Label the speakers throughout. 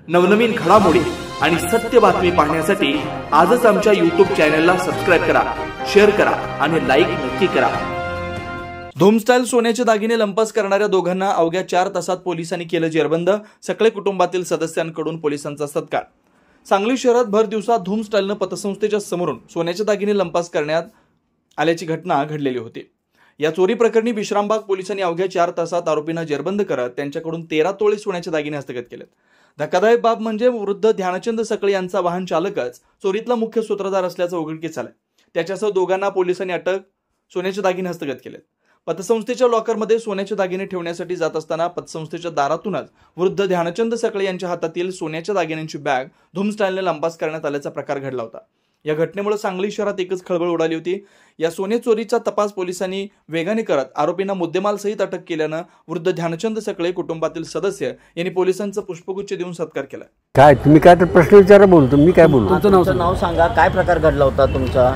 Speaker 1: नवनवीन घडामोडी आणि सत्य बातमी पाहण्यासाठी आजच आमच्या YouTube चॅनलला सबस्क्राइब करा, शेअर करा आणि लाईक नक्की करा। धूमस्टाईल सोन्याचे दागिने लंपास करणाऱ्या दोघांना अवघ्या 4 तासात पोलिसांनी केलं जेरबंद। सकळे कुटुंबातील सदस्यांकडून पोलिसांचा सत्कार। सांगली शहरात भर दिवसा धूमस्टाईलने पतसंस्थेच्या समोरून सोन्याचे दागिने लंपास करण्यात आल्याची घटना घडलेली होती। या चोरी प्रकरणी विश्रामबाग पोलिसांनी अवघ्या 4 तासात आरोपींना जेरबंद करत त्यांच्याकडून 13 तोळे सोन्याचे दागिने हस्तगत केलेत। धक्कादायक बाब म्हणजे वृद्ध ध्यानचंद सकळे यांचा वाहन चालकच चोरीतला मुख्य सूत्रधार असल्याचं उघडकीस आलंय। त्याच्यासह दोघांना पोलिसांनी अटक सोन्याचे दागिने हस्तगत केलेत। पतसंस्थेच्या लॉकरमध्ये सोन्याचे दागिने ठेवण्यासाठी जात असताना पतसंस्थेच्या दारातूनच वृद्ध ध्यानचंद सकळे यांच्या हातातील सोन्याच्या दागिन्यांची बॅग धूमस्टाईलने लंपास करण्यात आल्याचा प्रकार घडला होता। या घटनेमुळे सांगली शहरात एकच खळबळ उडाली होती। या सोने चोरीचा तपास पोलिसांनी वेगाने करत आरोपींना मुद्देमाल सहित अटक केल्यानं वृद्ध ध्यानचंद सकळे कुटुंबातील सदस्य यांनी पोलिसांचा पुष्पगुच्छ देऊन सत्कार केला।
Speaker 2: काय तुम्ही काय तर प्रश्न विचारा, बोलतो मी काय बोलतो।
Speaker 3: तुमचं नाव सांगा, काय प्रकार घडला होता तुमचा?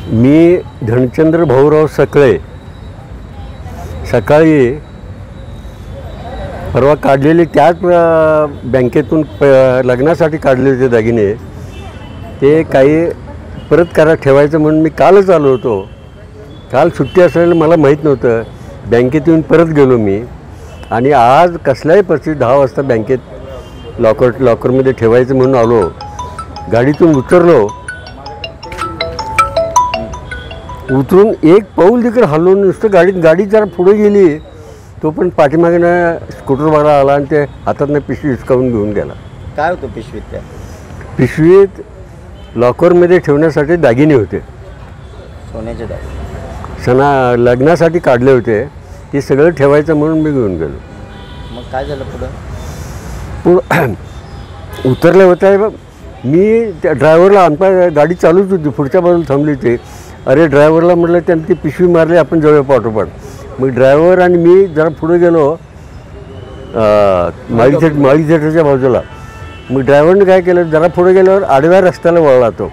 Speaker 2: मी धनचंद्र भाऊराव सकळे सकाळी परवा काढलेले त्याच बँकेतून लग्नासाठी काढलेले ते दागिने ते काही परत करा ठेवायचं म्हणून मी कालच आलो होतो। काल सुट्टी असलेलं मला माहीत नव्हतं। बँकेत येऊन परत गेलो मी आणि आज कसल्याही परिस्थितीत 10 वाजता बँकेत लॉकरमध्ये ठेवायचं म्हणून आलो। गाडीतून उतरलो, उतरून एक पाऊल तिकडे हलवून नुसतं गाडी जरा पुढे गेली तो पण पाठीमागेनं स्कूटरवाला आला आणि ते हातातनं पिशवी हिसकावून घेऊन गेला।
Speaker 3: काय होतं पिशवीत? त्या
Speaker 2: पिशवीत लॉकरमध्ये ठेवण्यासाठी दागिने होते,
Speaker 3: सोन्याचे दागिने
Speaker 2: लग्नासाठी काढले होते। ते सगळं ठेवायचं म्हणून मी घेऊन गेलो।
Speaker 3: मग काय झालं
Speaker 2: पुढं? उतरले होते मी त्या ड्रायव्हरला, आमच्या गाडी चालूच होती, पुढच्या बाजूला थांबली होती। अरे ड्रायव्हरला म्हटलं त्यांनी ती पिशवी मारली, आपण जाऊया पाठोपाठ। मग ड्रायव्हर आणि मी जरा पुढे गेलो माळी थिएटरच्या बाजूला। मग ड्रायव्हरने काय केलं, जरा पुढे गेल्यावर आडव्या रस्त्याला वळला तो।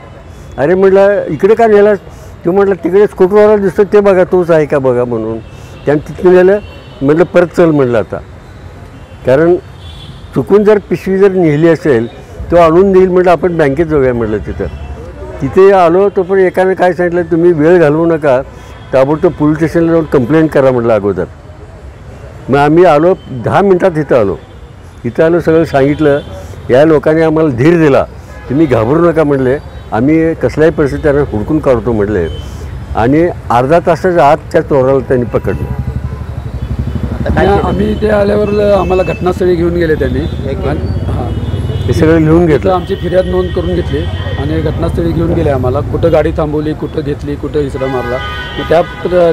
Speaker 2: अरे म्हटलं इकडे का नेलास? तो म्हटलं तिकडे स्कूटरवाला दिसतो ते बघा, तोच आहे का बघा म्हणून त्यानं तिथून नेलं। म्हटलं परत चल म्हटलं आता, कारण चुकून जर पिशवी जर नेली असेल तो आणून देईल। म्हटलं आपण बँकेत जाऊया म्हटलं। तिथे आलो तो पण एकाने काय सांगितलं, तुम्ही वेळ घालवू नका, ताबडतोब पोलीस स्टेशनला जाऊन कंप्लेंट करा म्हटलं अगोदर। मग आम्ही आलो 10 मिनटात इथं आलो, सगळं सांगितलं। या लोकांनी आम्हाला धीर दिला, तुम्ही घाबरू नका म्हटले, आम्ही कसल्याही परिस्थितीत त्यांना हुडकून काढतो म्हटले। आणि अर्धा तासाच्या आत त्या चोराला त्यांनी पकडलं।
Speaker 4: आम्ही ते आल्यावर आम्हाला घटनास्थळी घेऊन गेले त्यांनी। हां,
Speaker 2: हे सगळं लिहून घेतलं,
Speaker 4: आमची फिर्याद नोंद करून घेतली आणि घटनास्थळी घेऊन गेले आम्हाला। कुठं गाडी थांबवली, कुठं घेतली, कुठं इसरा मारला, मग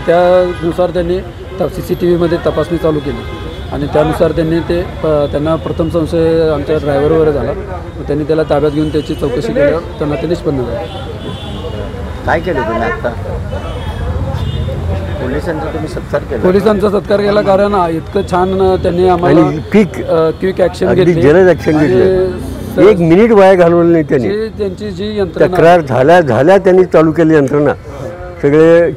Speaker 4: त्यानुसार त्यांनी CCTVमध्ये तपासणी चालू केली आणि त्यानुसार त्यांनी त्यांना प्रथम संशय आमच्या ड्रायव्हरवर झाला। मग त्यांनी त्याला ताब्यात घेऊन त्याची चौकशी केल्यावर त्यांना ते निष्पन्न झालं।
Speaker 3: काय केलं तुम्ही आता?
Speaker 4: पोलिसांचा सत्कार केला, कारण इतकं छान त्यांनी आम्हाला क्विक ॲक्शन घेतली,
Speaker 2: जलद ॲक्शन घेतली। 1 मिनिट वाया घालवलं नाही त्यांनी।
Speaker 4: त्यांची जी यंत्रणा
Speaker 2: तक्रार झाल्या त्यांनी चालू केली यंत्रणा। सगळे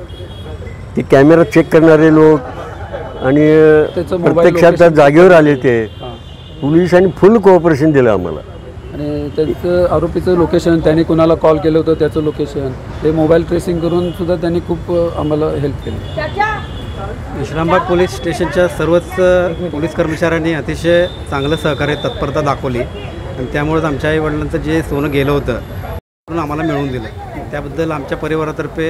Speaker 2: ते कॅमेरा चेक करणारे लोक आणि प्रत्यक्षात जागेवर आले ते पोलिसांनी फुल कोऑपरेशन दिलं आम्हाला।
Speaker 4: आणि त्याचं आरोपीचं लोकेशन, त्यांनी कुणाला कॉल केलं होतं त्याचं लोकेशन, ते मोबाईल ट्रेसिंग करून सुद्धा त्यांनी खूप आम्हाला हेल्प केली।
Speaker 5: विश्रामबाग पोलीस स्टेशनच्या सर्वच पोलीस कर्मचाऱ्यांनी अतिशय चांगलं सहकार्य, तत्परता दाखवली आणि त्यामुळेच आमच्या आईवडिलांचं जे सोनं गेलं होतं म्हणून आम्हाला मिळवून दिलं। त्याबद्दल आमच्या परिवारातर्फे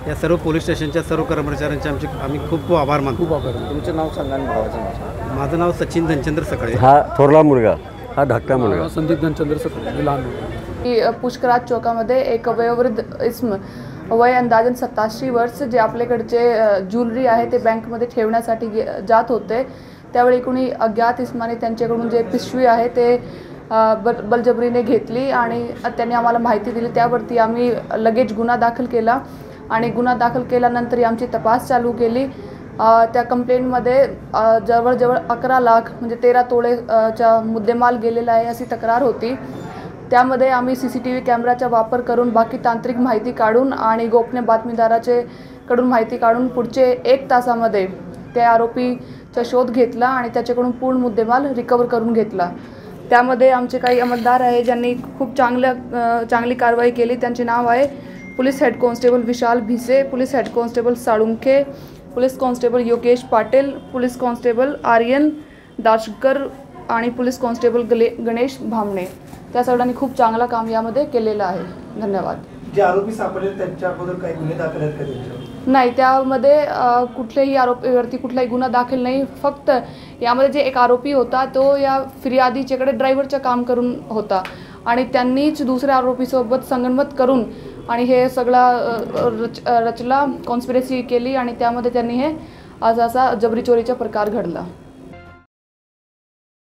Speaker 5: या सर्व पोलीस स्टेशनच्या सर्व कर्मचाऱ्यांचे आम्ही खूप आभार मानतो।
Speaker 3: तुमचं नाव सांगा आणि भावाचं नाव?
Speaker 5: माझं नाव सचिन धनचंद्र सकळे।
Speaker 2: हा थोरला मुलगा, हा धाकटा मुलगा
Speaker 4: संदीप धनचंद्र सकळे लहान।
Speaker 6: पुष्कराज चौकामध्ये एक वयोवृद्ध इसम, वय अंदाजन 87 वर्ष, जे आपल्याकडचे ज्वेलरी आहे ते बँकमध्ये ठेवण्यासाठी जात होते। त्यावेळी कुणी अज्ञात इसमाने त्यांच्याकडून जे पिशवी आहे ते बलजबरीने घेतली आणि त्यांनी आम्हाला माहिती दिली। त्यावरती आम्ही लगेच गुन्हा दाखल केला आणि गुन्हा दाखल केल्यानंतर आमची तपास चालू केली। त्या कंप्लेंटमध्ये जवळजवळ 11 लाख म्हणजे 13 तोळेचा मुद्देमाल गेलेला आहे अशी तक्रार होती। त्यामध्ये आम्ही CCTV कॅमेराचा वापर करून बाकी तांत्रिक माहिती काढून आणि गोपनीय बातमीदाराचे कडून माहिती काढून पुढचे 1 तासामध्ये त्या आरोपीचा शोध घेतला आणि त्याच्याकडून पूर्ण मुद्देमाल रिकवर करून घेतला। त्यामध्ये आमचे काही अंमलदार आहे ज्यांनी खूप चांगली कारवाई केली. त्यांचे नाव आहे police head constable Vishal Bhise, police head constable Salunkhe, police constable Yogesh Patil, police constable Aryan Dashkar आणि पोलीस कॉन्स्टेबल गणेश भामणे. त्या सर्वांनी खूप चांगला काम यामध्ये केलेलं आहे. धन्यवाद.
Speaker 7: जे आरोपी सापडले त्यांच्या अगोदर काही गुन्हे दाखल आहेत का त्यांच्यावर?
Speaker 6: नाही, त्यामध्ये कुठल्याही आरोपीवरती कुठलाही गुन्हा दाखल नाही. फक्त यामध्ये जे एक आरोपी होता तो या फिर्यादीच्याकडे ड्रायव्हरचं काम करून होता आणि त्यांनीच दुसऱ्या आरोपीसोबत संगनमत करून आणि हे सगळा रचला कॉन्स्पिरसी केली आणि त्यामध्ये त्यांनी हे असा जबरी चोरीचा प्रकार घडला.